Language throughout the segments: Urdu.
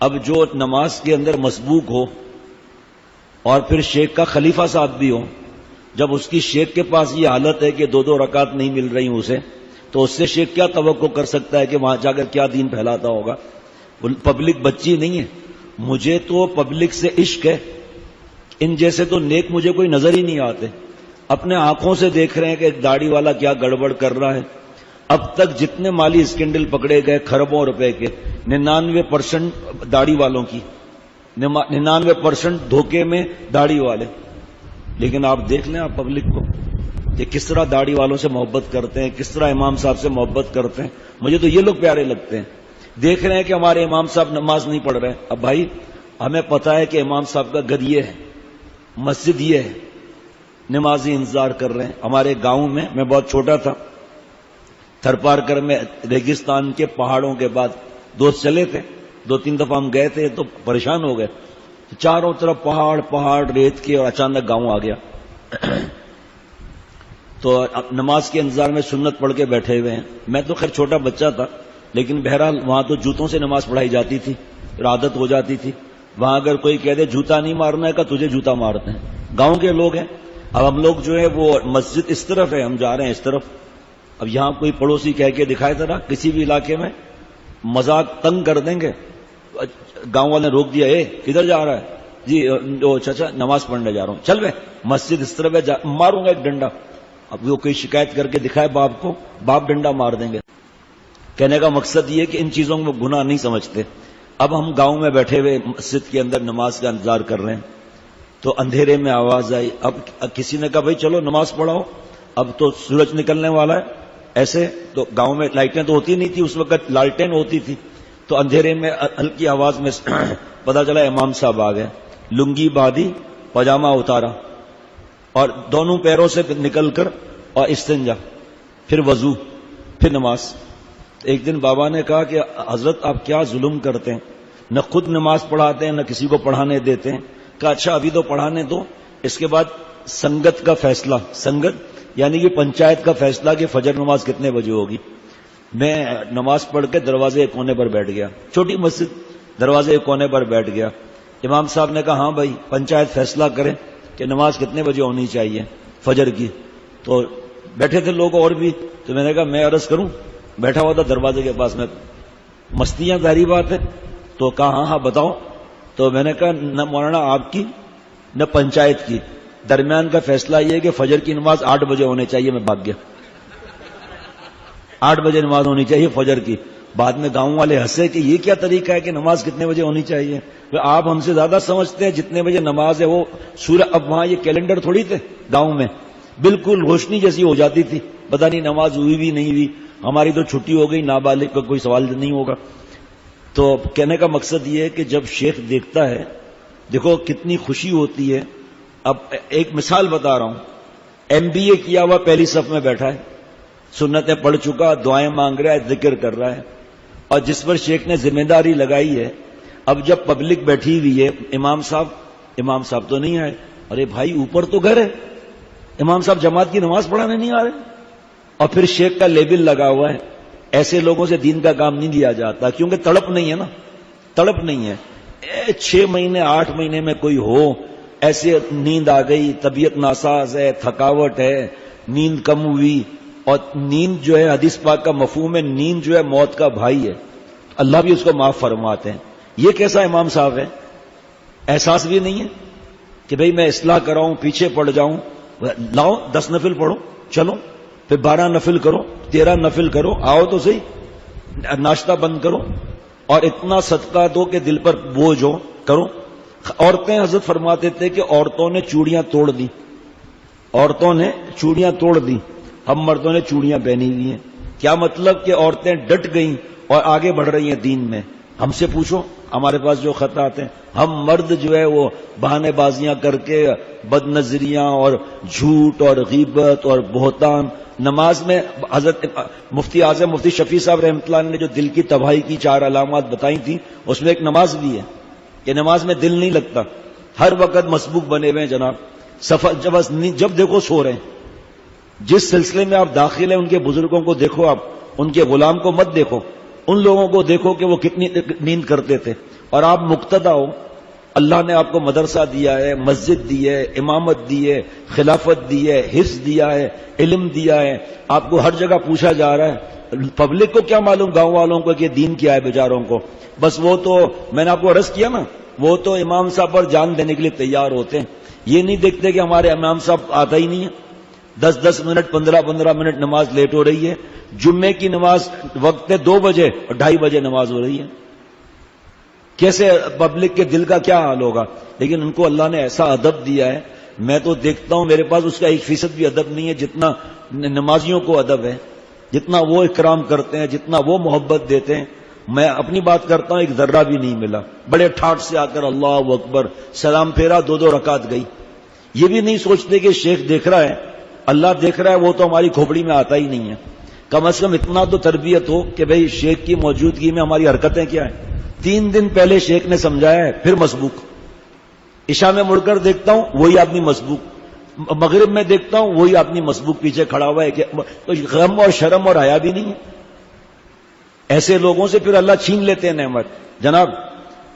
اب جو نماز کے اندر مسبوق ہو اور پھر شیخ کا خلیفہ صاحب بھی ہو، جب اس کی شیخ کے پاس یہ حالت ہے کہ 2 رکعت نہیں مل رہی اسے، تو اس سے شیخ کیا توقع کر سکتا ہے کہ وہاں جا کر کیا دین پھیلاتا ہوگا؟ پبلک بچی نہیں ہے. مجھے تو پبلک سے عشق ہے. ان جیسے تو نیک مجھے کوئی نظر ہی نہیں آتے. اپنے آنکھوں سے دیکھ رہے ہیں کہ ایک داڑھی والا کیا گڑبڑ کر رہا ہے. اب تک جتنے مالی اسکینڈل پکڑے گئے کھربوں روپے کے، 99% داڑھی والوں کی، 99% دھوکے میں داڑھی والے. لیکن آپ دیکھ لیں آپ پبلک کو کہ کس طرح داڑھی والوں سے محبت کرتے ہیں، کس طرح امام صاحب سے محبت کرتے ہیں. مجھے تو یہ لوگ پیارے لگتے ہیں. دیکھ رہے ہیں کہ ہمارے امام صاحب نماز نہیں پڑھ رہے. اب بھائی ہمیں پتا ہے کہ امام صاحب کا گھر یہ ہے، مسجد یہ ہے، نمازی انتظار کر رہے ہیں. ہمارے گاؤں میں بہت چھوٹا تھا، تھرپارکر میں ریگستان کے پہاڑوں کے بعد دوست چلے تھے، 2-3 دفعہ ہم گئے تھے تو پریشان ہو گئے. چاروں طرف پہاڑ ریت کے، اور اچانک گاؤں آ گیا. تو نماز کے انتظار میں سنت پڑھ کے بیٹھے ہوئے ہیں. میں تو خیر چھوٹا بچہ تھا، لیکن بہرحال وہاں تو جوتوں سے نماز پڑھائی جاتی تھی، عادت ہو جاتی تھی. وہاں اگر کوئی کہہ دے جوتا نہیں مارنا ہے، کہ تجھے جوتا مارتے ہیں. گاؤں کے لوگ ہیں. اب ہم لوگ جو ہے وہ مسجد اس طرف ہے، ہم جا رہے ہیں اس طرف. اب یہاں کوئی پڑوسی کہہ کے دکھائے ذرا کسی بھی علاقے میں، مذاق تنگ کر دیں گے. گاؤں والے نے روک دیا، کدھر جا رہا ہے؟ جی چچا نماز پڑھنے جا رہا ہوں. چل بے مسجد اس طرف ہے، ماروں گا ایک ڈنڈا. اب وہ کوئی شکایت کر کے دکھائے باپ کو، باپ ڈنڈا مار دیں گے. کہنے کا مقصد یہ کہ ان چیزوں کو گناہ نہیں سمجھتے. اب ہم گاؤں میں بیٹھے ہوئے مسجد کے اندر نماز کا انتظار کر رہے ہیں، تو اندھیرے میں آواز آئی. اب کسی نے کہا بھائی چلو نماز پڑھاؤ، اب تو سورج نکلنے والا ہے. ایسے تو گاؤں میں لائٹیں تو ہوتی نہیں تھی اس وقت، لالٹین ہوتی تھی. تو اندھیرے میں ہلکی آواز میں پتا چلا امام صاحب آ گئے. لنگی باندھی، پاجامہ اتارا، اور دونوں پیروں سے نکل کر اور استنجا، پھر وضو، پھر نماز. ایک دن بابا نے کہا کہ حضرت آپ کیا ظلم کرتے ہیں، نہ خود نماز پڑھاتے ہیں نہ کسی کو پڑھانے دیتے ہیں. کہا اچھا ابھی تو پڑھانے دو، اس کے بعد سنگت کا فیصلہ، سنگت یعنی کہ پنچایت کا فیصلہ کہ فجر نماز کتنے بجے ہوگی. میں نماز پڑھ کے دروازے ایک کونے پر بیٹھ گیا، چھوٹی مسجد، دروازے ایک کونے پر بیٹھ گیا. امام صاحب نے کہا ہاں بھائی پنچایت فیصلہ کرے کہ نماز کتنے بجے ہونی چاہیے فجر کی. تو بیٹھے تھے لوگ اور بھی، تو میں نے کہا میں عرض کروں. بیٹھا ہوا تھا دروازے کے پاس میں، مستیاں ظاہری بات ہے. تو کہا ہاں بتاؤ. تو میں نے کہا نہ مولانا آپ کی نہ پنچایت کی، درمیان کا فیصلہ یہ ہے کہ فجر کی نماز 8 بجے ہونے چاہیے. میں بھاگ گیا. 8 بجے نماز ہونی چاہیے فجر کی. بعد میں گاؤں والے ہنسے کہ یہ کیا طریقہ ہے کہ نماز کتنے بجے ہونی چاہیے. آپ ہم سے زیادہ سمجھتے ہیں جتنے بجے نماز ہے وہ سورج. اب وہاں یہ کیلنڈر تھوڑی تھے گاؤں میں، بالکل روشنی جیسی ہو جاتی تھی. پتہ نہیں نماز ہوئی بھی نہیں ہوئی. ہماری تو چھٹی ہو گئی، نابالغ کا کوئی سوال نہیں ہوگا. تو کہنے کا مقصد یہ ہے کہ جب شیخ دیکھتا ہے، دیکھو کتنی خوشی ہوتی ہے. اب ایک مثال بتا رہا ہوں. MBA کیا ہوا پہلی صف میں بیٹھا ہے، سنتیں پڑھ چکا، دعائیں مانگ رہا ہے، ذکر کر رہا ہے، اور جس پر شیخ نے ذمہ داری لگائی ہے. اب جب پبلک بیٹھی ہوئی ہے، امام صاحب تو نہیں آئے. ارے بھائی اوپر تو گھر ہے، امام صاحب جماعت کی نماز پڑھانے نہیں آ رہے. اور پھر شیخ کا لیبل لگا ہوا ہے. ایسے لوگوں سے دین کا کام نہیں دیا جاتا، کیونکہ تڑپ نہیں ہے نا، تڑپ نہیں ہے. 6 مہینے 8 مہینے میں کوئی ہو ایسے نیند آ گئی، طبیعت ناساز ہے، تھکاوٹ ہے، نیند کم ہوئی. اور نیند جو ہے حدیث پاک کا مفہوم ہے، نیند جو ہے موت کا بھائی ہے، اللہ بھی اس کو معاف فرماتے ہیں. یہ کیسا امام صاحب ہے؟ احساس بھی نہیں ہے کہ بھئی میں اصلاح کراؤں، پیچھے پڑ جاؤں. لاؤ 10 نفل پڑھو، چلو پھر 12 نفل کرو، 13 نفل کرو، آؤ تو صحیح، ناشتہ بند کرو اور اتنا صدقہ دو کہ دل پر بوجھ ہو، کرو. عورتیں حضرت فرماتے تھے کہ عورتوں نے چوڑیاں توڑ دی، عورتوں نے چوڑیاں توڑ دی، ہم مردوں نے چوڑیاں پہنی ہوئی ہیں. کیا مطلب کہ عورتیں ڈٹ گئیں اور آگے بڑھ رہی ہیں دین میں. ہم سے پوچھو ہمارے پاس جو خط آتے ہیں، ہم مرد جو ہے وہ بہانے بازیاں کر کے بد نظریاں اور جھوٹ اور غیبت اور بہتان. نماز میں حضرت مفتی اعظم مفتی شفیع صاحب رحمۃ اللہ علیہ نے جو دل کی تباہی کی 4 علامات بتائی تھیں، اس میں ایک نماز بھی ہے کہ نماز میں دل نہیں لگتا، ہر وقت مسبوق بنے ہوئے ہیں جناب. سفر جب دیکھو سو رہے ہیں. جس سلسلے میں آپ داخل ہیں ان کے بزرگوں کو دیکھو، آپ ان کے غلام کو مت دیکھو. ان لوگوں کو دیکھو کہ وہ کتنی نیند کرتے تھے، اور آپ مقتدا ہو. اللہ نے آپ کو مدرسہ دیا ہے، مسجد دی ہے، امامت دی ہے، خلافت دی ہے، حفظ دیا ہے، علم دیا ہے. آپ کو ہر جگہ پوچھا جا رہا ہے. پبلک کو کیا معلوم، گاؤں والوں کو، کہ دین کیا ہے بیچاروں کو. بس وہ تو میں نے آپ کو عرض کیا نا، وہ تو امام صاحب پر جان دینے کے لیے تیار ہوتے ہیں. یہ نہیں دیکھتے کہ ہمارے امام صاحب آتا ہی نہیں ہے. 10 منٹ 15 منٹ نماز لیٹ ہو رہی ہے. جمعے کی نماز وقت ہے 2 بجے اور 2:30 بجے نماز ہو رہی ہے. کیسے پبلک کے دل کا کیا حال ہوگا. لیکن ان کو اللہ نے ایسا ادب دیا ہے. میں تو دیکھتا ہوں میرے پاس اس کا 1% بھی ادب نہیں ہے جتنا نمازیوں کو ادب ہے، جتنا وہ اکرام کرتے ہیں، جتنا وہ محبت دیتے ہیں. میں اپنی بات کرتا ہوں، ایک ذرہ بھی نہیں ملا. بڑے ٹھاٹ سے آ کر اللہ اکبر، سلام پھیرا، 2 رکعت گئی. یہ بھی نہیں سوچتے کہ شیخ دیکھ رہا ہے، اللہ دیکھ رہا ہے، وہ تو ہماری کھوپڑی میں آتا ہی نہیں ہے. کم از کم اتنا تو تربیت ہو کہ بھئی شیخ کی موجودگی میں ہماری حرکتیں کیا ہیں. 3 دن پہلے شیخ نے سمجھایا ہے، پھر مسبوق. عشاء میں مڑ کر دیکھتا ہوں وہی آدمی مسبوق، مغرب میں دیکھتا ہوں وہی آدمی مسبوق پیچھے کھڑا ہوا ہے. کہ غم اور شرم اور حیا بھی نہیں ہے. ایسے لوگوں سے پھر اللہ چھین لیتے ہیں نعمت. جناب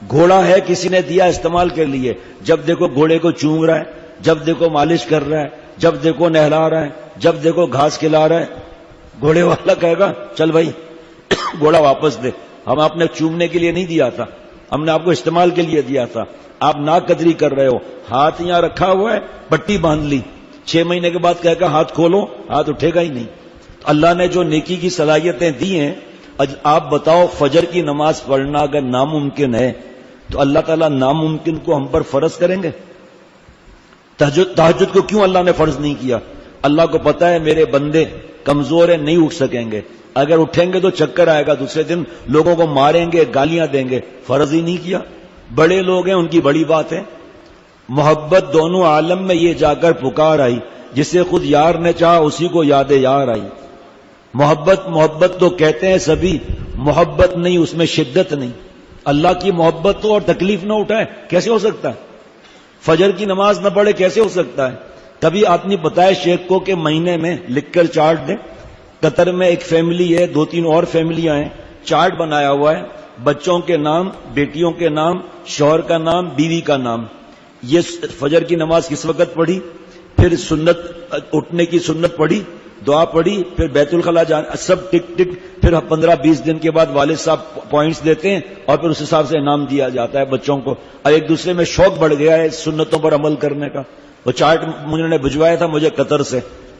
گھوڑا ہے، کسی نے دیا استعمال کے لیے، جب دیکھو گھوڑے کو چونگ رہا ہے، جب دیکھو مالش کر رہا ہے، جب دیکھو نہلا رہا ہے، جب دیکھو گھاس کھلا رہا ہے. گھوڑے والا کہے گا چل بھائی گھوڑا واپس دے، ہم آپ نے چومنے کے لیے نہیں دیا تھا، ہم نے آپ کو استعمال کے لیے دیا تھا. آپ ناک قدری کر رہے ہو، ہاتھ یہاں رکھا ہوا ہے، پٹی باندھ لی، 6 مہینے کے بعد کہے گا ہاتھ کھولو، ہاتھ اٹھے گا ہی نہیں. اللہ نے جو نیکی کی صلاحیتیں دی ہیں، آپ بتاؤ فجر کی نماز پڑھنا اگر ناممکن ہے تو اللہ تعالیٰ ناممکن کو ہم پر فرض کریں گے؟ تہجد کو کیوں اللہ نے فرض نہیں کیا؟ اللہ کو پتا ہے میرے بندے کمزور ہیں، نہیں اٹھ سکیں گے، اگر اٹھیں گے تو چکر آئے گا، دوسرے دن لوگوں کو ماریں گے، گالیاں دیں گے. فرض ہی نہیں کیا. بڑے لوگ ہیں، ان کی بڑی بات ہے. محبت دونوں عالم میں یہ جا کر پکار آئی، جسے خود یار نے چاہا اسی کو یاد یار آئی. محبت تو کہتے ہیں سبھی، محبت نہیں، اس میں شدت نہیں. اللہ کی محبت تو اور تکلیف نہ اٹھائے کیسے ہو سکتا ہے؟ فجر کی نماز نہ پڑھے کیسے ہو سکتا ہے؟ کبھی آدمی بتائے شیخ کو کہ مہینے میں لکھ کر چارٹ دیں. قطر میں ایک فیملی ہے، 2-3 اور فیملیاں ہیں، چارٹ بنایا ہوا ہے، بچوں کے نام، بیٹیوں کے نام، شوہر کا نام، بیوی کا نام. یہ فجر کی نماز کس وقت پڑھی، پھر سنت اٹھنے کی سنت پڑھی، دعا پڑھی، پھر بیت الخلا جانا، سب ٹک ٹک. پھر 15-20 دن کے بعد والد صاحب پوائنٹس دیتے ہیں اور پھر اس حساب سے انعام دیا جاتا ہے بچوں کو. اور ایک دوسرے میں شوق بڑھ گیا ہے سنتوں پر عمل کرنے کا. وہ چارٹ انہوں نے بھجوایا تھا مجھے قطر سے،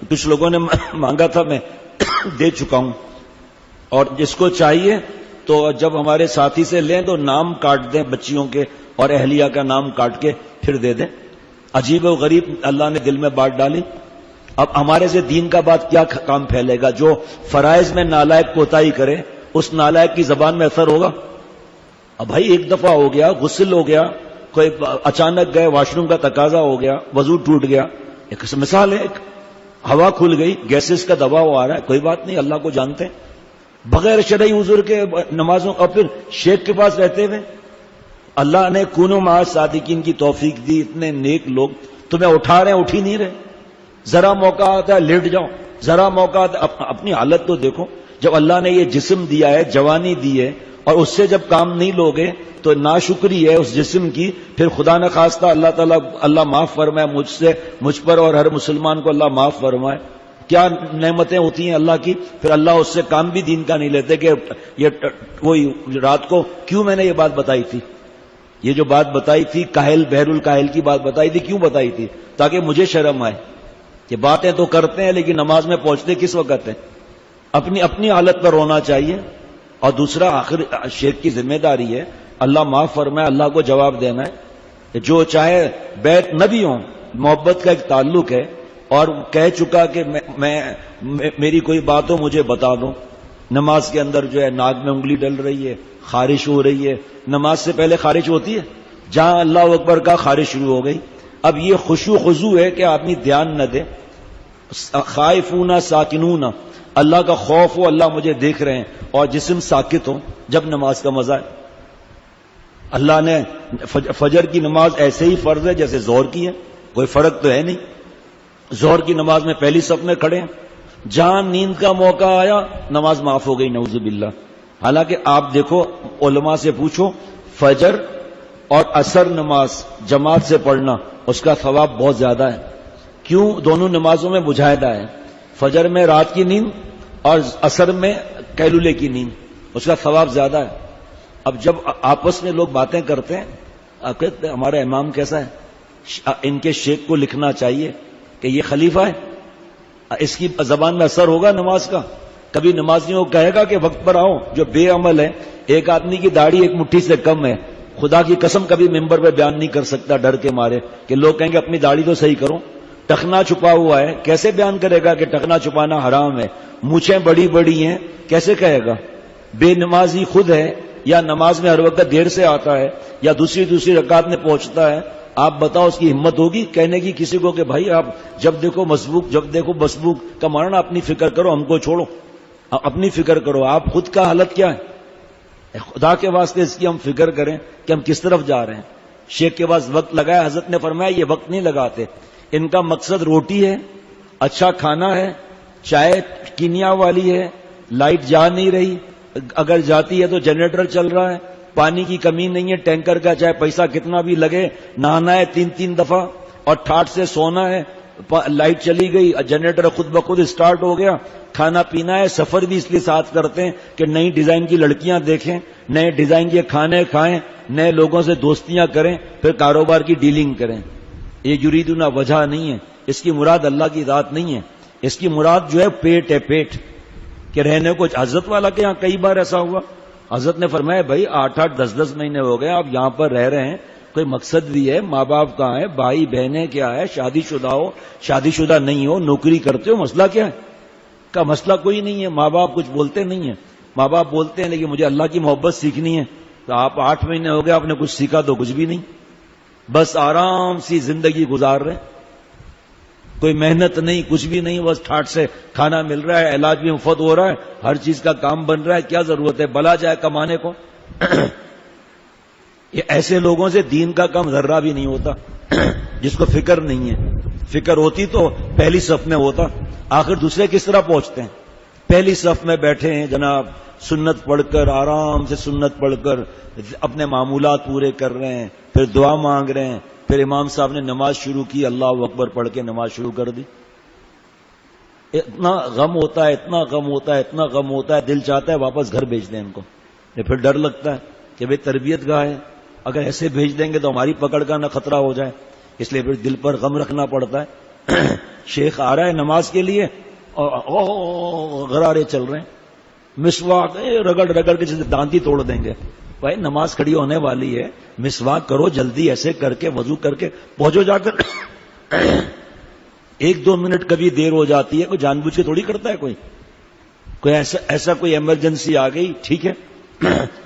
کچھ لوگوں نے مانگا تھا، میں دے چکا ہوں. اور جس کو چاہیے تو جب ہمارے ساتھی سے لیں تو نام کاٹ دیں بچیوں کے اور اہلیہ کا نام کاٹ کے پھر دے دیں. عجیب و غریب اللہ نے دل میں بات ڈالی. اب ہمارے سے دین کا بات کیا کام پھیلے گا؟ جو فرائض میں نالائق کوتاہی کرے اس نالائق کی زبان میں اثر ہوگا. اب بھائی ایک دفعہ ہو گیا، غسل ہو گیا، کوئی اچانک گئے، واش روم کا تقاضا ہو گیا، وضو ٹوٹ گیا، ایک مثال ہے، ایک ہوا کھل گئی، گیسز کا دباؤ آ رہا ہے، کوئی بات نہیں، اللہ کو جانتے ہیں. بغیر شرعی عذر کے نمازوں، اور پھر شیخ کے پاس رہتے ہوئے اللہ نے کونوا مع الصادقین کی توفیق دی. اتنے نیک لوگ تمہیں اٹھا رہے ہیں، اٹھ ہی نہیں رہے. ذرا موقع آتا ہے لیٹ جاؤ، ذرا موقع آتا ہے. اپنی حالت تو دیکھو. جب اللہ نے یہ جسم دیا ہے، جوانی دی ہے، اور اس سے جب کام نہیں لوگے تو ناشکری ہے اس جسم کی. پھر خدا نہ خواستہ اللہ تعالیٰ اللہ معاف فرمائے مجھ سے، مجھ پر اور ہر مسلمان کو اللہ معاف فرمائے. کیا نعمتیں ہوتی ہیں اللہ کی. پھر اللہ اس سے کام بھی دین کا نہیں لیتے. کہ یہ وہی رات کو کیوں میں نے یہ بات بتائی تھی، یہ جو بات بتائی تھی کاہل بحر الکاہل کی بات بتائی تھی، کیوں بتائی تھی؟ تاکہ مجھے شرم آئے. یہ باتیں تو کرتے ہیں لیکن نماز میں پہنچتے کس وقت ہیں؟ اپنی حالت پر رونا چاہیے. اور دوسرا آخر شیخ کی ذمہ داری ہے، اللہ معاف فرمائے، اللہ کو جواب دینا ہے. جو چاہے بیت نہ بھی ہوں، محبت کا ایک تعلق ہے، اور کہہ چکا کہ میری کوئی بات ہو مجھے بتا دو. نماز کے اندر جو ہے ناک میں انگلی ڈل رہی ہے، خارش ہو رہی ہے، نماز سے پہلے خارش ہوتی ہے، جہاں اللہ اکبر کا خارش شروع ہو گئی. اب یہ خشوع خضوع ہے کہ آدمی دھیان نہ دے. خائفون ساکنون، اللہ کا خوف ہو، اللہ مجھے دیکھ رہے ہیں، اور جسم ساکت ہو، جب نماز کا مزہ ہے. اللہ نے فجر کی نماز ایسے ہی فرض ہے جیسے ظہر کی ہے، کوئی فرق تو ہے نہیں. ظہر کی نماز میں پہلی صف میں کھڑے ہیں، جہاں نیند کا موقع آیا نماز معاف ہو گئی، نعوذ باللہ. حالانکہ آپ دیکھو علماء سے پوچھو، فجر اور عصر نماز جماعت سے پڑھنا اس کا ثواب بہت زیادہ ہے. کیوں؟ دونوں نمازوں میں مجاہدہ ہے. فجر میں رات کی نیند اور عصر میں قیلولے کی نیند، اس کا ثواب زیادہ ہے. اب جب آپس میں لوگ باتیں کرتے ہیں، آپ کہتے ہیں ہمارا امام کیسا ہے، ان کے شیخ کو لکھنا چاہیے کہ یہ خلیفہ ہے. اس کی زبان میں اثر ہوگا نماز کا. کبھی نمازیوں کو کہے گا کہ وقت پر آؤ. جو بے عمل ہے، ایک آدمی کی داڑھی ایک مٹھی سے کم ہے، خدا کی قسم کبھی ممبر پہ بیان نہیں کر سکتا ڈر کے مارے کہ لوگ کہیں گے اپنی داڑھی تو صحیح کرو. ٹخنا چھپا ہوا ہے، کیسے بیان کرے گا کہ ٹخنا چھپانا حرام ہے؟ مونچھیں بڑی بڑی ہیں، کیسے کہے گا؟ بے نمازی خود ہے، یا نماز میں ہر وقت دیر سے آتا ہے، یا دوسری رکعت میں پہنچتا ہے. آپ بتاؤ اس کی ہمت ہوگی کہنے کی کسی کو کہ بھائی آپ جب دیکھو مسبوق جب دیکھو مسبوق کا ماننا، اپنی فکر کرو، ہم کو چھوڑو، اپنی فکر کرو. آپ خود کا حالت کیا ہے؟ خدا کے واسطے اس کی ہم فکر کریں کہ ہم کس طرف جا رہے ہیں. شیخ کے پاس وقت لگایا، حضرت نے فرمایا یہ وقت نہیں لگاتے، ان کا مقصد روٹی ہے، اچھا کھانا ہے، چائے کینیا والی ہے، لائٹ جا نہیں رہی، اگر جاتی ہے تو جنریٹر چل رہا ہے، پانی کی کمی نہیں ہے، ٹینکر کا چاہے پیسہ کتنا بھی لگے، نہانا ہے 3 دفعہ اور ٹھاٹ سے سونا ہے. لائٹ چلی گئی، جنریٹر خود بخود اسٹارٹ ہو گیا، کھانا پینا ہے. سفر بھی اس لیے ساتھ کرتے ہیں کہ نئی ڈیزائن کی لڑکیاں دیکھیں، نئے ڈیزائن کے کھانے کھائیں، نئے لوگوں سے دوستیاں کریں، پھر کاروبار کی ڈیلنگ کریں. یہ یریدون وجہ نہیں ہے، اس کی مراد اللہ کی ذات نہیں ہے. اس کی مراد جو ہے پیٹ ہے، پیٹ کہ رہنے کو. حضرت والا کے یہاں کئی بار ایسا ہوا، حضرت نے فرمایا بھائی 8 10 مہینے ہو گئے آپ یہاں پر رہ رہے ہیں، کوئی مقصد بھی ہے، ماں باپ کہاں ہے، بھائی بہنیں کیا ہے، شادی شدہ ہو شادی شدہ نہیں ہو، نوکری کرتے ہو، مسئلہ کیا ہے؟ کا مسئلہ کوئی نہیں ہے. ماں باپ کچھ بولتے نہیں ہیں، ماں باپ بولتے ہیں لیکن مجھے اللہ کی محبت سیکھنی ہے. تو آپ 8 مہینے ہو گئے، آپ نے کچھ سیکھا تو کچھ بھی نہیں، بس آرام سی زندگی گزار رہے، کوئی محنت نہیں، کچھ بھی نہیں، بس ٹھاٹ سے کھانا مل رہا ہے، علاج بھی مفت ہو رہا ہے، ہر چیز کا کام بن رہا ہے. کیا ضرورت ہے بلا جائے کمانے کو؟ یہ ایسے لوگوں سے دین کا کام ذرہ بھی نہیں ہوتا جس کو فکر نہیں ہے. فکر ہوتی تو پہلی صف میں ہوتا. آخر دوسرے کس طرح پہنچتے ہیں؟ پہلی صف میں بیٹھے ہیں جناب، سنت پڑھ کر، آرام سے سنت پڑھ کر اپنے معمولات پورے کر رہے ہیں، پھر دعا مانگ رہے ہیں، پھر امام صاحب نے نماز شروع کی، اللہ اکبر پڑھ کے نماز شروع کر دی. اتنا غم ہوتا ہے، اتنا غم ہوتا ہے، اتنا غم ہوتا ہے، دل چاہتا ہے واپس گھر بھیج دیں ان کو. یہ پھر ڈر لگتا ہے کہ بھئی تربیت گاہ ہے، اگر ایسے بھیج دیں گے تو ہماری پکڑ کا نہ خطرہ ہو جائے، اس لیے پھر دل پر غم رکھنا پڑتا ہے. شیخ آ رہا ہے نماز کے لیے اور غرارے چل رہے ہیں، مسواک رگڑ رگڑ کے جیسے دانتی توڑ دیں گے. بھائی نماز کھڑی ہونے والی ہے، مسواک کرو جلدی، ایسے کر کے وضو کر کے پہنچو جا کر. 1 2 منٹ کبھی دیر ہو جاتی ہے، کوئی جان بوجھ کے تھوڑی کرتا ہے، کوئی ایسا کوئی ایمرجنسی آ گئی، ٹھیک ہے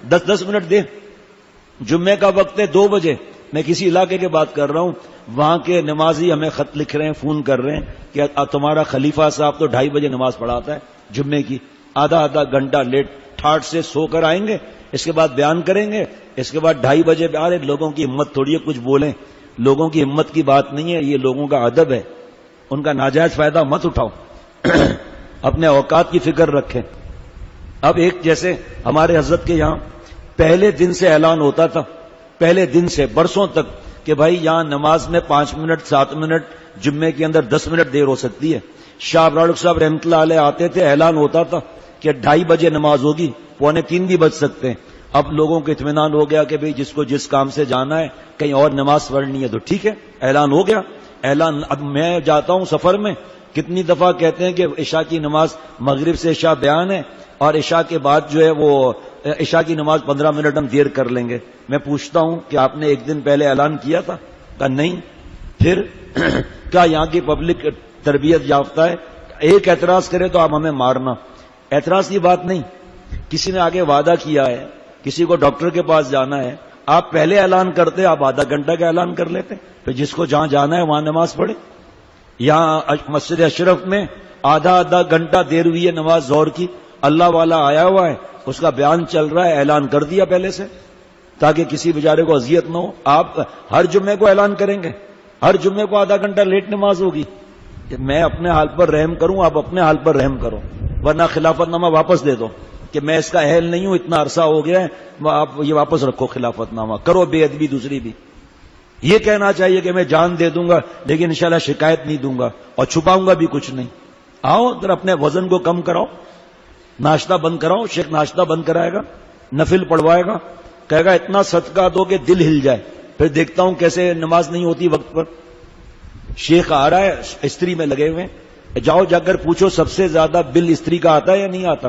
10 منٹ دے. جمعے کا وقت ہے 2 بجے، میں کسی علاقے کی بات کر رہا ہوں، وہاں کے نمازی ہمیں خط لکھ رہے ہیں، فون کر رہے ہیں کہ تمہارا خلیفہ صاحب تو 2:30 بجے نماز پڑھاتا ہے جمعے کی، آدھا گھنٹہ لیٹ ٹھاٹ سے سو کر آئیں گے، اس کے بعد بیان کریں گے، اس کے بعد 2:30 بجے آ رہے. لوگوں کی ہمت تھوڑی ہے کچھ بولیں، لوگوں کی ہمت کی بات نہیں ہے، یہ لوگوں کا ادب ہے. ان کا ناجائز فائدہ مت اٹھاؤ، اپنے اوقات کی فکر رکھیں. اب ایک جیسے ہمارے حضرت کے یہاں پہلے دن سے اعلان ہوتا تھا، پہلے دن سے برسوں تک، کہ بھائی یہاں نماز میں 5 منٹ 7 منٹ، جمعے کے اندر 10 منٹ دیر ہو سکتی ہے. شاہ ابرار صاحب رحمۃ اللہ علیہ آتے تھے، اعلان ہوتا تھا کہ 2:30 بجے نماز ہوگی، 2:45 بھی بج سکتے ہیں. اب لوگوں کو اطمینان ہو گیا کہ بھئی جس کو جس کام سے جانا ہے، کہیں اور نماز پڑھنی ہے تو ٹھیک ہے، اعلان ہو گیا. اعلان اب میں جاتا ہوں سفر میں، کتنی دفعہ کہتے ہیں کہ عشاء کی نماز، مغرب سے عشاء بیان ہے اور عشاء کے بعد جو ہے وہ عشاء کی نماز 15 منٹ ہم دیر کر لیں گے. میں پوچھتا ہوں کہ آپ نے 1 دن پہلے اعلان کیا تھا؟ کہا نہیں. پھر کیا یہاں کی پبلک تربیت یافتہ ہے؟ ایک اعتراض کرے تو آپ ہمیں مارنا. اعتراض کی بات نہیں، کسی نے آگے وعدہ کیا ہے، کسی کو ڈاکٹر کے پاس جانا ہے، آپ پہلے اعلان کرتے، آپ آدھا گھنٹہ کا اعلان کر لیتے، پھر جس کو جہاں جانا ہے وہاں نماز پڑھے. یہاں مسجد اشرف میں آدھا گھنٹہ دیر ہوئی ہے نماز ظہر کی، اللہ والا آیا ہوا ہے، اس کا بیان چل رہا ہے، اعلان کر دیا پہلے سے تاکہ کسی بیچارے کو اذیت نہ ہو. آپ ہر جمعے کو اعلان کریں گے، ہر جمعے کو آدھا گھنٹہ لیٹ نماز ہوگی. میں اپنے حال پر رحم کروں، آپ اپنے حال پر رحم کرو، ورنہ خلافت نامہ واپس دے دو. کہ میں اس کا اہل نہیں ہوں, اتنا عرصہ ہو گیا ہے, آپ یہ واپس رکھو خلافت نامہ, کرو بے ادبی دوسری بھی. یہ کہنا چاہیے کہ میں جان دے دوں گا لیکن انشاءاللہ شکایت نہیں دوں گا اور چھپاؤں گا بھی کچھ نہیں. آؤ ذرا اپنے وزن کو کم کراؤ, ناشتہ بند کراؤ. شیخ ناشتہ بند کرائے گا, نفل پڑھوائے گا, کہے گا اتنا صدقہ دو کہ دل ہل جائے, پھر دیکھتا ہوں کیسے نماز نہیں ہوتی وقت پر. شیخ آ رہا ہے, استری میں لگے ہوئے, جاؤ جا کر پوچھو سب سے زیادہ بل استری کا آتا ہے یا نہیں آتا.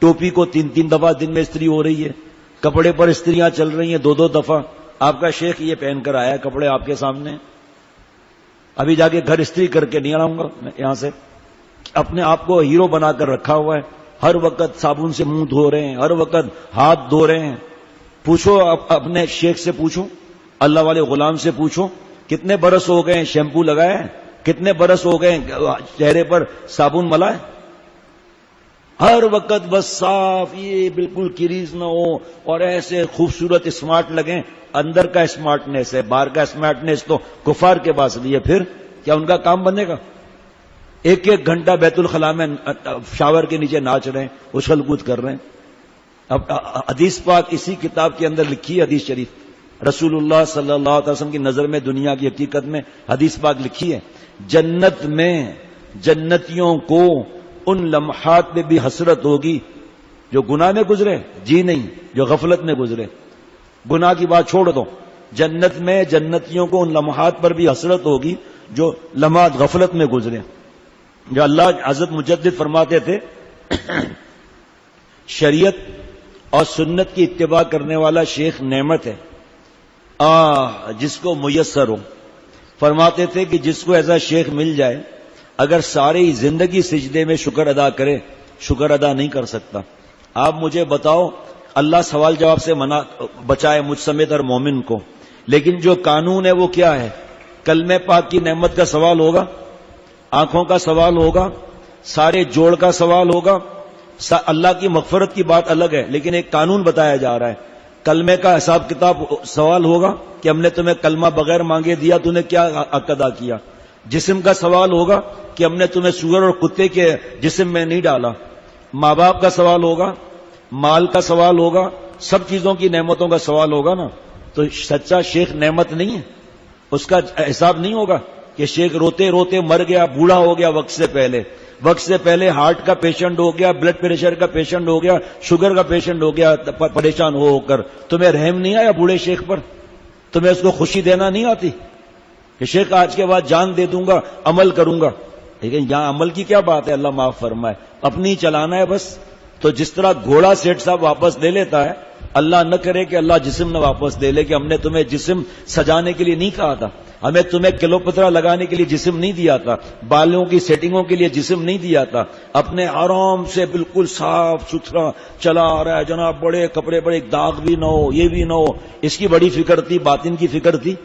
ٹوپی کو 3 دفعہ دن میں استری ہو رہی ہے, کپڑے پر استریاں چل رہی ہیں 2 دفعہ. آپ کا شیخ یہ پہن کر آیا ہے کپڑے آپ کے سامنے, ابھی جا کے گھر استری کر کے نہیں آؤں گا میں یہاں سے. اپنے آپ کو ہیرو بنا کر رکھا ہوا ہے, ہر وقت صابن سے منہ دھو رہے ہیں, ہر وقت ہاتھ دھو رہے ہیں. پوچھو اپنے شیخ سے, پوچھو اللہ والے غلام سے, پوچھو کتنے برس ہو گئے شیمپو لگائے, کتنے برس ہو گئے چہرے پر صابن ملا ہے. ہر وقت بس صاف, یہ بالکل کریز نہ ہو اور ایسے خوبصورت اسمارٹ لگیں. اندر کا اسمارٹنیس ہے, باہر کا اسمارٹنیس تو کفار کے پاس بھی ہے. پھر کیا ان کا کام بنے گا؟ 1 گھنٹہ بیت الخلاء میں شاور کے نیچے ناچ رہے ہیں, اچھل کود کر رہے ہیں. اب حدیث پاک اسی کتاب کے اندر لکھی ہے, حدیث شریف رسول اللہ صلی اللہ علیہ وسلم کی نظر میں دنیا کی حقیقت میں حدیث پاک لکھی ہے. جنت میں جنتیوں کو ان لمحات میں بھی حسرت ہوگی جو گناہ میں گزرے, جی نہیں جو غفلت میں گزرے. گناہ کی بات چھوڑ دو, جنت میں جنتیوں کو ان لمحات پر بھی حسرت ہوگی جو لمحات غفلت میں گزرے. جو اللہ حضرت مجدد فرماتے تھے شریعت اور سنت کی اتباع کرنے والا شیخ نعمت ہے, جس کو میسر ہو. فرماتے تھے کہ جس کو ایسا شیخ مل جائے اگر ساری زندگی سجدے میں شکر ادا کرے, شکر ادا نہیں کر سکتا. آپ مجھے بتاؤ, اللہ سوال جواب سے بچائے مجھ سمیت اور مومن کو, لیکن جو قانون ہے وہ کیا ہے؟ کلمہ پاک کی نعمت کا سوال ہوگا, آنکھوں کا سوال ہوگا, سارے جوڑ کا سوال ہوگا. اللہ کی مغفرت کی بات الگ ہے, لیکن ایک قانون بتایا جا رہا ہے. کلمے کا حساب کتاب سوال ہوگا کہ ہم نے تمہیں کلمہ بغیر مانگے دیا, تو نے کیا حق ادا کیا. جسم کا سوال ہوگا کہ ہم نے تمہیں سور اور کتے کے جسم میں نہیں ڈالا. ماں باپ کا سوال ہوگا, مال کا سوال ہوگا, سب چیزوں کی نعمتوں کا سوال ہوگا نا. تو سچا شیخ نعمت نہیں ہے, اس کا حساب نہیں ہوگا کہ شیخ روتے روتے مر گیا, بوڑھا ہو گیا وقت سے پہلے, وقت سے پہلے ہارٹ کا پیشنٹ ہو گیا, بلڈ پریشر کا پیشنٹ ہو گیا, شوگر کا پیشنٹ ہو گیا, پریشان ہو کر تمہیں رحم نہیں آیا بوڑھے شیخ پر؟ تمہیں اس کو خوشی دینا نہیں آتی کہ شیخ آج کے بعد جان دے دوں گا, عمل کروں گا؟ لیکن یہاں عمل کی کیا بات ہے, اللہ معاف فرمائے, اپنی چلانا ہے بس. تو جس طرح گھوڑا سیٹ صاحب واپس لے لیتا ہے, اللہ نہ کرے کہ اللہ جسم نہ واپس دے لے کہ ہم نے تمہیں جسم سجانے کے لیے نہیں کہا تھا, ہمیں تمہیں کلو پترا لگانے کے لیے جسم نہیں دیا تھا, بالوں کی سیٹنگوں کے لیے جسم نہیں دیا تھا. اپنے آرام سے بالکل صاف ستھرا چلا آ رہا ہے جناب, بڑے کپڑے پر ایک داغ بھی نہ ہو, یہ بھی نہ ہو. اس کی بڑی فکر تھی, باطن کی فکر تھی.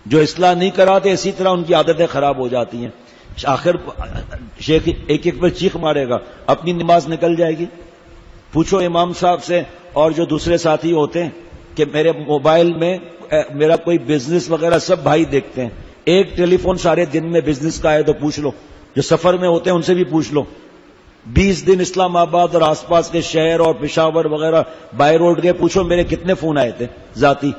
جو اصلاح نہیں کراتے اسی طرح ان کی عادتیں خراب ہو جاتی ہیں. آخر شیخ ایک ایک پر چیخ مارے گا, اپنی نماز نکل جائے گی. پوچھو امام صاحب سے اور جو دوسرے ساتھی ہوتے ہیں کہ میرے موبائل میں میرا کوئی بزنس وغیرہ سب بھائی دیکھتے ہیں, ایک ٹیلی فون سارے دن میں بزنس کا ہے تو پوچھ لو, جو سفر میں ہوتے ہیں ان سے بھی پوچھ لو. 20 دن اسلام آباد اور آس پاس کے شہر اور پشاور وغیرہ بائی روڈ گئے, پوچھو میرے کتنے فون آئے تھے ذاتی.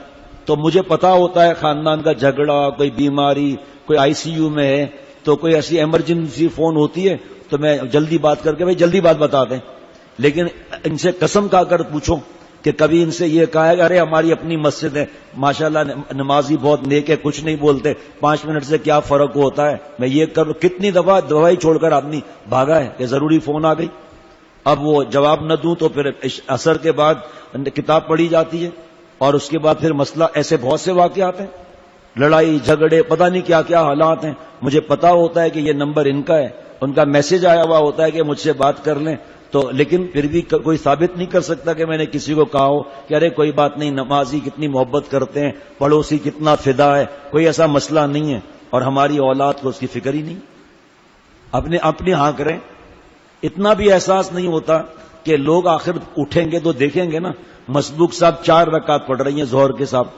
تو مجھے پتا ہوتا ہے خاندان کا جھگڑا, کوئی بیماری, کوئی ICU میں ہے, تو کوئی ایسی ایمرجنسی فون ہوتی ہے تو میں جلدی بات کر کے بھائی جلدی بات بتا دیں. لیکن ان سے قسم کھا کر پوچھو کہ کبھی ان سے یہ کہا ہے کہ ارے ہماری اپنی مسجد ہے, ماشاءاللہ نمازی بہت نیک ہے, کچھ نہیں بولتے, 5 منٹ سے کیا فرق ہوتا ہے, میں یہ کر. کتنی دفعہ دوائی چھوڑ کر آدمی بھاگا ہے کہ ضروری فون آ گئی. اب وہ جواب نہ دوں تو پھر عصر کے بعد کتاب پڑھی جاتی ہے اور اس کے بعد پھر مسئلہ. ایسے بہت سے واقعات ہیں, لڑائی جھگڑے, پتہ نہیں کیا کیا حالات ہیں. مجھے پتا ہوتا ہے کہ یہ نمبر ان کا ہے, ان کا میسج آیا ہوا ہوتا ہے کہ مجھ سے بات کر لیں, تو لیکن پھر بھی کوئی ثابت نہیں کر سکتا کہ میں نے کسی کو کہا ہو کہ ارے کوئی بات نہیں, نمازی کتنی محبت کرتے ہیں, پڑوسی کتنا فدا ہے, کوئی ایسا مسئلہ نہیں ہے. اور ہماری اولاد کو اس کی فکر ہی نہیں, اپنے ہاں کریں. اتنا بھی احساس نہیں ہوتا کہ لوگ آخر اٹھیں گے تو دیکھیں گے نا, مسبوق صاحب 4 رکعت پڑھ رہی ہیں ظہر کے ساتھ,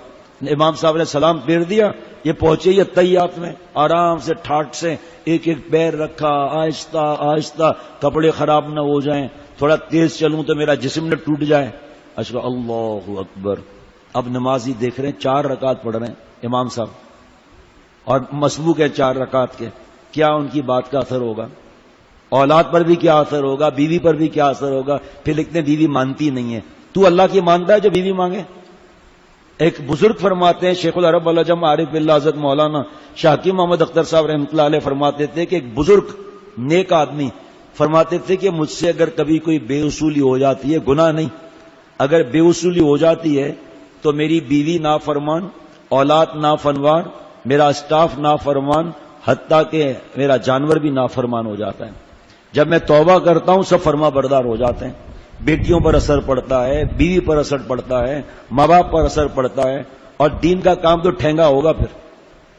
امام صاحب نے سلام پھیر دیا, یہ پہنچے یہ تحیات میں آرام سے ٹھاٹ سے ایک ایک پیر رکھا, آہستہ آہستہ, کپڑے خراب نہ ہو جائیں, تھوڑا تیز چلوں تو میرا جسم نہ ٹوٹ جائے. اشہد اللہ اکبر. اب نمازی دیکھ رہے ہیں 4 رکعت پڑھ رہے ہیں امام صاحب اور مسبوق ہے 4 رکعت کے. کیا ان کی بات کا اثر ہوگا؟ اولاد پر بھی کیا اثر ہوگا؟ بیوی پر بھی کیا اثر ہوگا؟ پھر لکھتے ہیں بیوی مانتی نہیں ہے. تو اللہ کی مانتا ہے جو بیوی مانگے؟ ایک بزرگ فرماتے ہیں شیخ العرب العجم عارف باللہ حضرت مولانا شاہ حکیم محمد اختر صاحب رحمۃ اللہ علیہ فرماتے تھے کہ ایک بزرگ نیک آدمی فرماتے تھے کہ مجھ سے اگر کبھی کوئی بے اصولی ہو جاتی ہے، گناہ نہیں، اگر بے اصولی ہو جاتی ہے تو میری بیوی نافرمان، اولاد نافرمان، میرا اسٹاف نافرمان، حتیٰ کہ میرا جانور بھی نافرمان ہو جاتا ہے. جب میں توبہ کرتا ہوں سب فرما بردار ہو جاتے ہیں. بیٹیوں پر اثر پڑتا ہے، بیوی پر اثر پڑتا ہے، ماں باپ پر اثر پڑتا ہے. اور دین کا کام تو ٹھینگا ہوگا، پھر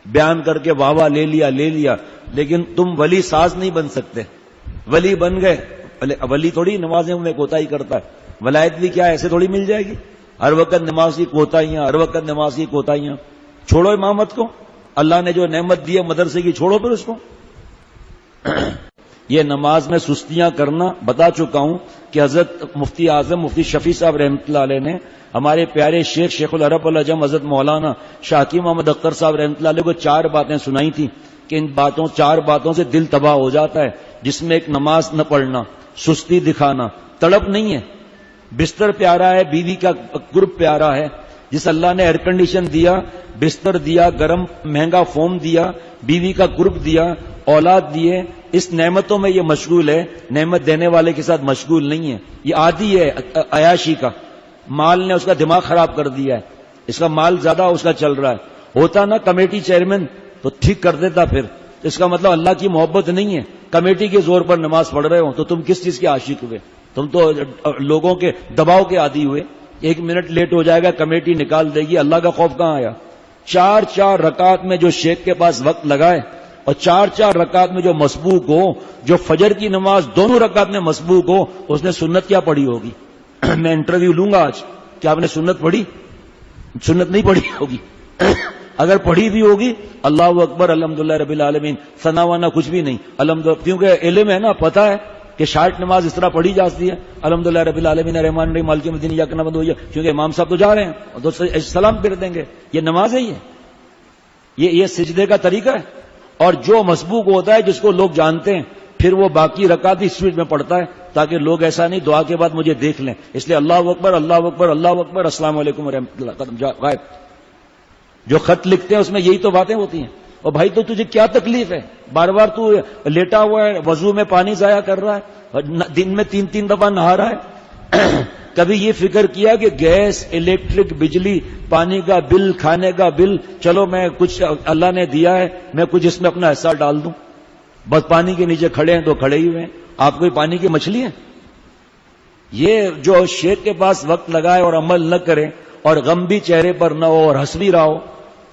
بیان کر کے واہ واہ لے لیا، لیکن تم ولی ساز نہیں بن سکتے. ولی بن گئے، ولی تھوڑی نمازیں میں کوتاہی کرتا ہے. ولایت بھی کیا ایسے تھوڑی مل جائے گی؟ ہر وقت نماز کی کوتاہیاں، ہر وقت نماز کی کوتاہیاں. چھوڑو امامت کو، اللہ نے جو نعمت دی ہے مدرسے کی چھوڑو پھر اس کو. یہ نماز میں سستیاں کرنا بتا چکا ہوں کہ حضرت مفتی اعظم مفتی شفیع صاحب رحمۃ اللہ علیہ نے ہمارے پیارے شیخ العرب العجم حضرت مولانا شاہ حکیم محمد اختر صاحب رحمۃ اللہ علیہ کو 4 باتیں سنائی تھیں کہ ان 4 باتوں سے دل تباہ ہو جاتا ہے، جس میں ایک نماز نہ پڑھنا، سستی دکھانا. تڑپ نہیں ہے، بستر پیارا ہے، بیوی کا قرب پیارا ہے. جس اللہ نے ایئر کنڈیشن دیا، بستر دیا، گرم مہنگا فوم دیا، بیوی کا قرب دیا، اولاد دیے، اس نعمتوں میں یہ مشغول ہے، نعمت دینے والے کے ساتھ مشغول نہیں ہے. یہ عادی ہے عیاشی کا. مال نے اس کا دماغ خراب کر دیا ہے، اس کا مال زیادہ اس کا چل رہا ہے. ہوتا نا کمیٹی چیئرمین تو ٹھیک کر دیتا. پھر اس کا مطلب اللہ کی محبت نہیں ہے. کمیٹی کے زور پر نماز پڑھ رہے ہو تو تم کس چیز کے عاشق ہوئے؟ تم تو لوگوں کے دباؤ کے عادی ہوئے. 1 منٹ لیٹ ہو جائے گا کمیٹی نکال دے گی، اللہ کا خوف کہاں آیا؟ 4 رکعت میں جو شیخ کے پاس وقت لگائے اور 4 رکعت میں جو مسبوق ہو، جو فجر کی نماز دونوں رکعت میں مسبوق ہو، اس نے سنت کیا پڑھی ہوگی؟ میں انٹرویو لوں گا آج کہ آپ نے سنت پڑھی؟ سنت نہیں پڑھی ہوگی. اگر پڑھی بھی ہوگی اللہ اکبر الحمدللہ رب العالمین، ثنا وانا کچھ بھی نہیں، الحمدللہ، کیونکہ علم ہے نا، پتہ ہے کہ شارٹ نماز اس طرح پڑھی جاتی ہے، الحمدللہ رب العالمین الرحمن الرحیم مالک یوم الدین ایاک نعبد و ایاک، کیونکہ امام صاحب تو جا رہے ہیں تو سلام پھر دیں گے. یہ نماز ہے، یہ سجدے کا طریقہ ہے. اور جو مسبوق ہوتا ہے جس کو لوگ جانتے ہیں، پھر وہ باقی رکعت بھی اسپیڈ میں پڑھتا ہے تاکہ لوگ ایسا نہیں دعا کے بعد مجھے دیکھ لیں. اس لیے اللہ اکبر اللہ اکبر اللہ اکبر السلام علیکم ورحمۃ اللہ غائب. جو خط لکھتے ہیں اس میں یہی تو باتیں ہوتی ہیں. اور بھائی تو تجھے کیا تکلیف ہے؟ بار بار تو لیٹا ہوا ہے، وضو میں پانی ضائع کر رہا ہے، دن میں 3 دفعہ نہا رہا ہے. کبھی یہ فکر کیا کہ گیس، الیکٹرک، بجلی، پانی کا بل، کھانے کا بل، چلو میں کچھ اللہ نے دیا ہے میں کچھ اس میں اپنا حصہ ڈال دوں؟ بس پانی کے نیچے کھڑے ہیں تو کھڑے ہی ہوئے ہیں. آپ کوئی پانی کی مچھلی ہیں؟ یہ جو شیخ کے پاس وقت لگائے اور عمل نہ کرے اور غم بھی چہرے پر نہ ہو اور ہنس بھی رہا ہو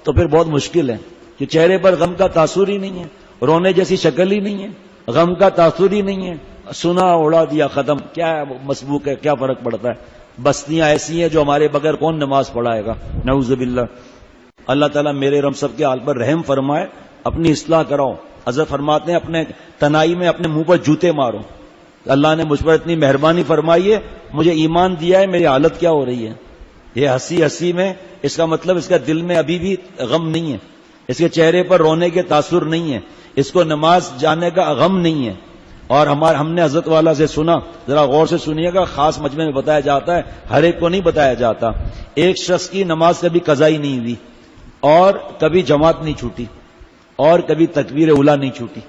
تو پھر بہت مشکل ہے. کہ چہرے پر غم کا تاثر ہی نہیں ہے، رونے جیسی شکل ہی نہیں ہے، غم کا تاثر ہی نہیں ہے، سنا اڑا دیا ختم. کیا مسبوق ہے، کیا فرق پڑتا ہے؟ بستیاں ایسی ہیں جو ہمارے بغیر کون نماز پڑھائے گا؟ نعوذ باللہ. اللہ تعالیٰ میرے رم سب کے حال پر رحم فرمائے. اپنی اصلاح کراؤ. حضرت فرماتے ہیں اپنے تنائی میں اپنے منہ پر جوتے مارو. اللہ نے مجھ پر اتنی مہربانی فرمائی ہے، مجھے ایمان دیا ہے، میری حالت کیا ہو رہی ہے؟ یہ ہنسی میں اس کا مطلب اس کا دل میں ابھی بھی غم نہیں ہے، اس کے چہرے پر رونے کے تاثر نہیں ہے، اس کو نماز جانے کا غم نہیں ہے. اور ہم نے حضرت والا سے سنا، ذرا غور سے سنیے گا، خاص مجمع میں بتایا جاتا ہے، ہر ایک کو نہیں بتایا جاتا. ایک شخص کی نماز کبھی قضا ہی نہیں ہوئی اور کبھی جماعت نہیں چھوٹی اور کبھی تکبیر اولیٰ نہیں چھوٹی.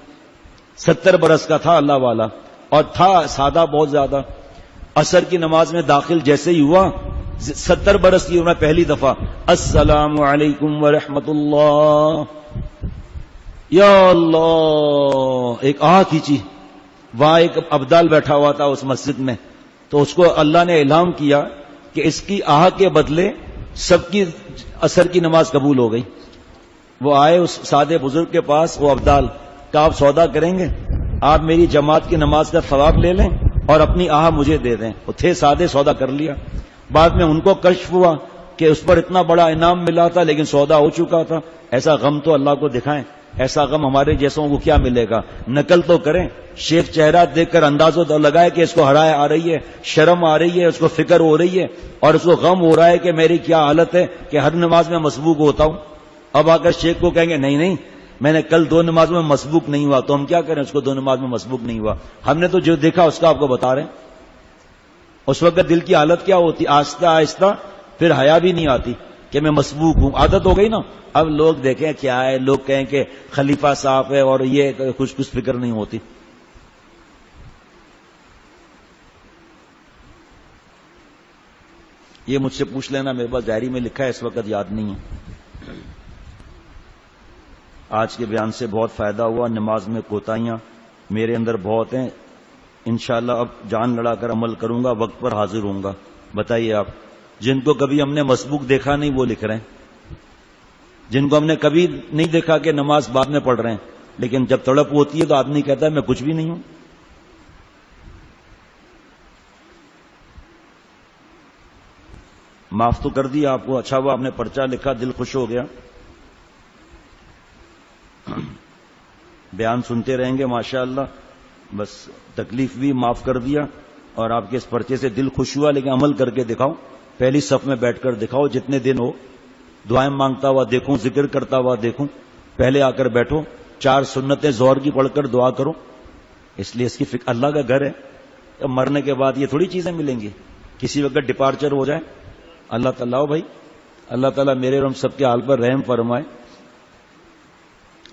70 برس کا تھا اللہ والا اور تھا سادہ بہت زیادہ. عصر کی نماز میں داخل جیسے ہی ہوا، 70 برس کی عمر پہلی دفعہ السلام علیکم ورحمۃ اللہ، یا اللہ، ایک کھینچی. وہاں ایک ابدال بیٹھا ہوا تھا اس مسجد میں، تو اس کو اللہ نے اعلان کیا کہ اس کی کے بدلے سب کی عصر کی نماز قبول ہو گئی. وہ آئے اس سادے بزرگ کے پاس، وہ ابدال کہ آپ سودا کریں گے، آپ میری جماعت کی نماز کا ثواب لے لیں اور اپنی مجھے دے دیں. وہ تھے سادے، سودا کر لیا. بعد میں ان کو کشف ہوا کہ اس پر اتنا بڑا انعام ملا تھا لیکن سودا ہو چکا تھا. ایسا غم تو اللہ کو دکھائیں. ایسا غم ہمارے جیسوں کو کیا ملے گا؟ نقل تو کریں، شیخ چہرہ دیکھ کر اندازہ تو لگائے کہ اس کو حیا آ رہی ہے، شرم آ رہی ہے، اس کو فکر ہو رہی ہے، اور اس کو غم ہو رہا ہے کہ میری کیا حالت ہے کہ ہر نماز میں مسبوق ہوتا ہوں۔ اب آ کر شیخ کو کہیں گے نہیں نہیں میں نے کل 2 نمازوں میں مسبوق نہیں ہوا، تو ہم کیا کریں؟ اس کو 2 نماز میں مسبوق نہیں ہوا، ہم نے تو جو دیکھا اس کا آپ کو بتا رہے ہیں۔ اس وقت دل کی حالت کیا ہوتی؟ آہستہ آہستہ پھر حیا بھی نہیں آتی کہ میں مسبوق ہوں، عادت ہو گئی نا۔ اب لوگ دیکھیں کیا ہے، لوگ کہیں کہ خلیفہ صاحب ہے اور یہ کچھ فکر نہیں ہوتی۔ یہ مجھ سے پوچھ لینا، میرے پاس ڈائری میں لکھا ہے، اس وقت یاد نہیں ہے۔ آج کے بیان سے بہت فائدہ ہوا، نماز میں کوتاہیاں میرے اندر بہت ہیں، انشاءاللہ اب جان لڑا کر عمل کروں گا، وقت پر حاضر ہوں گا۔ بتائیے آپ، جن کو کبھی ہم نے مسبوق دیکھا نہیں وہ لکھ رہے ہیں، جن کو ہم نے کبھی نہیں دیکھا کہ نماز بعد میں پڑھ رہے ہیں، لیکن جب تڑپ ہوتی ہے تو آدمی کہتا ہے میں کچھ بھی نہیں ہوں۔ معاف تو کر دیا آپ کو، اچھا ہوا آپ نے پرچہ لکھا، دل خوش ہو گیا۔ بیان سنتے رہیں گے ماشاءاللہ، بس تکلیف بھی معاف کر دیا، اور آپ کے اس پرچے سے دل خوش ہوا، لیکن عمل کر کے دکھاؤ، پہلی صف میں بیٹھ کر دکھاؤ، جتنے دن ہو، دعائیں مانگتا ہوا دیکھوں، ذکر کرتا ہوا دیکھوں، پہلے آ کر بیٹھو، 4 سنتیں ظہر کی پڑھ کر دعا کرو، اس لیے اس کی فکر، اللہ کا گھر ہے، اب مرنے کے بعد یہ تھوڑی چیزیں ملیں گی، کسی وقت ڈپارچر ہو جائے۔ اللہ تعالیٰ بھائی، اللہ تعالیٰ میرے اور ہم سب کے حال پر رحم فرمائے۔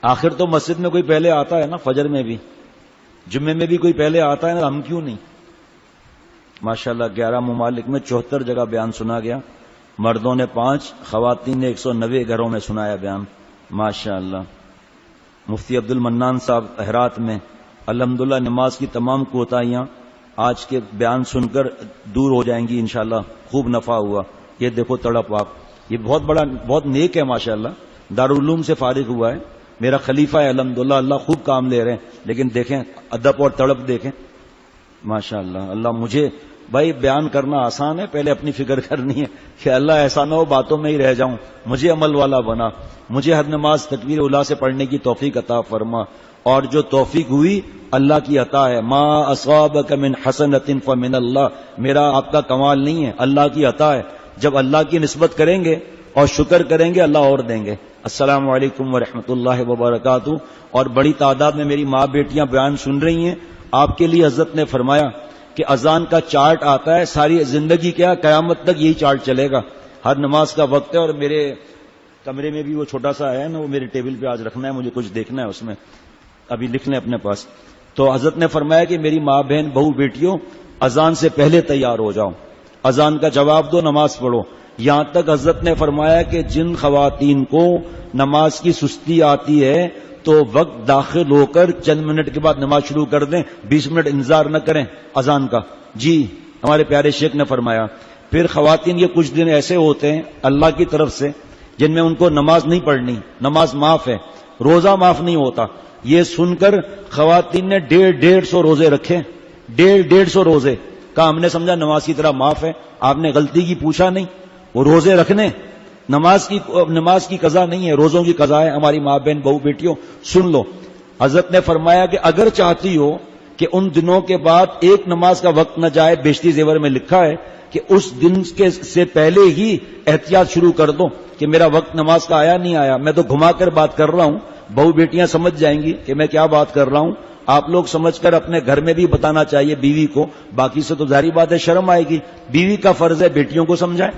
آخر تو مسجد میں کوئی پہلے آتا ہے نا، فجر میں بھی، جمعے میں بھی کوئی پہلے آتا ہے نا، ہم کیوں نہیں؟ ماشاءاللہ 11 ممالک میں 74 جگہ بیان سنا گیا، مردوں نے 5، خواتین نے 190 گھروں میں سنایا بیان، ماشاءاللہ۔ مفتی عبد المنان صاحب ہرات میں، الحمدللہ نماز کی تمام کوتاہیاں آج کے بیان سن کر دور ہو جائیں گی انشاءاللہ، خوب نفع ہوا۔ یہ دیکھو تڑپ آپ، یہ بہت نیک ہے ماشاءاللہ، دارالعلوم سے فارغ ہوا ہے، میرا خلیفہ ہے الحمدللہ، اللہ خوب کام لے رہے ہیں، لیکن دیکھیں ادب اور تڑپ دیکھیں ماشاءاللہ۔ اللہ مجھے بھائی بیان کرنا آسان ہے، پہلے اپنی فکر کرنی ہے کہ اللہ ایسا نہ ہو باتوں میں ہی رہ جاؤں، مجھے عمل والا بنا، مجھے ہر نماز تکبیر اولیٰ سے پڑھنے کی توفیق عطا فرما، اور جو توفیق ہوئی اللہ کی عطا ہے، ما اصابک من حسنۃ فمن اللہ، میرا آپ کا کمال نہیں ہے، اللہ کی عطا ہے، جب اللہ کی نسبت کریں گے اور شکر کریں گے اللہ اور دیں گے۔ السلام علیکم ورحمۃ اللہ وبرکاتہ۔ اور بڑی تعداد میں میری ماں بیٹیاں بیان سن رہی ہیں، آپ کے لیے حضرت نے فرمایا کہ اذان کا چارٹ آتا ہے، ساری زندگی کیا قیامت تک یہی چارٹ چلے گا، ہر نماز کا وقت ہے، اور میرے کمرے میں بھی وہ چھوٹا سا ہے نا، وہ میرے ٹیبل پہ آج رکھنا ہے، مجھے کچھ دیکھنا ہے اس میں، ابھی لکھ لیں اپنے پاس۔ تو حضرت نے فرمایا کہ میری ماں بہن بہو بیٹیوں، اذان سے پہلے تیار ہو جاؤ، اذان کا جواب دو، نماز پڑھو۔ یہاں تک حضرت نے فرمایا کہ جن خواتین کو نماز کی سستی آتی ہے تو وقت داخل ہو کر چند منٹ کے بعد نماز شروع کر دیں، 20 منٹ انتظار نہ کریں اذان کا، جی ہمارے پیارے شیخ نے فرمایا۔ پھر خواتین یہ کچھ دن ایسے ہوتے ہیں اللہ کی طرف سے جن میں ان کو نماز نہیں پڑھنی، نماز معاف ہے، روزہ معاف نہیں ہوتا۔ یہ سن کر خواتین نے 150 روزے رکھے، 150 روزے، کہا ہم نے سمجھا نماز کی طرح معاف ہے، آپ نے غلطی کی پوچھا نہیں، وہ روزے رکھنے، نماز کی قضا نہیں ہے، روزوں کی قضا ہے۔ ہماری ماں بہن بہو بیٹیوں سن لو، حضرت نے فرمایا کہ اگر چاہتی ہو کہ ان دنوں کے بعد ایک نماز کا وقت نہ جائے، بیشتی زیور میں لکھا ہے کہ اس دن سے پہلے ہی احتیاط شروع کر دو کہ میرا وقت نماز کا آیا نہیں آیا۔ میں تو گھما کر بات کر رہا ہوں، بہو بیٹیاں سمجھ جائیں گی کہ میں کیا بات کر رہا ہوں، آپ لوگ سمجھ کر اپنے گھر میں بھی بتانا چاہیے بیوی کو، باقی سے تو ظاہری بات ہے شرم آئے گی، بیوی کا فرض ہے بیٹیوں کو سمجھائیں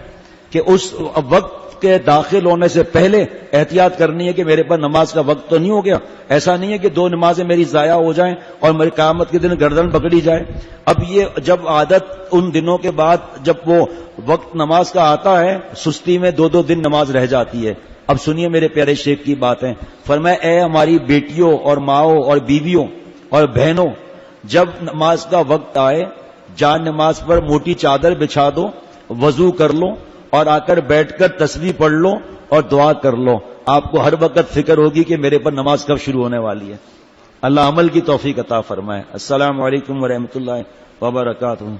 کہ اس وقت کے داخل ہونے سے پہلے احتیاط کرنی ہے کہ میرے پر نماز کا وقت تو نہیں ہو گیا، ایسا نہیں ہے کہ 2 نمازیں میری ضائع ہو جائیں اور میری قیامت کے دن گردن پکڑی جائے۔ اب یہ جب عادت ان دنوں کے بعد جب وہ وقت نماز کا آتا ہے، سستی میں 2 دن نماز رہ جاتی ہے۔ اب سنیے میرے پیارے شیخ کی باتیں، فرمایا اے ہماری بیٹیوں اور ماؤں اور بیویوں اور بہنوں، جب نماز کا وقت آئے جان نماز پر موٹی چادر بچھا دو، وضو کر لو اور آ کر بیٹھ کر تسبیح پڑھ لو اور دعا کر لو، آپ کو ہر وقت فکر ہوگی کہ میرے پر نماز کب شروع ہونے والی ہے۔ اللہ عمل کی توفیق عطا فرمائے۔ السلام علیکم ورحمۃ اللہ وبرکاتہ۔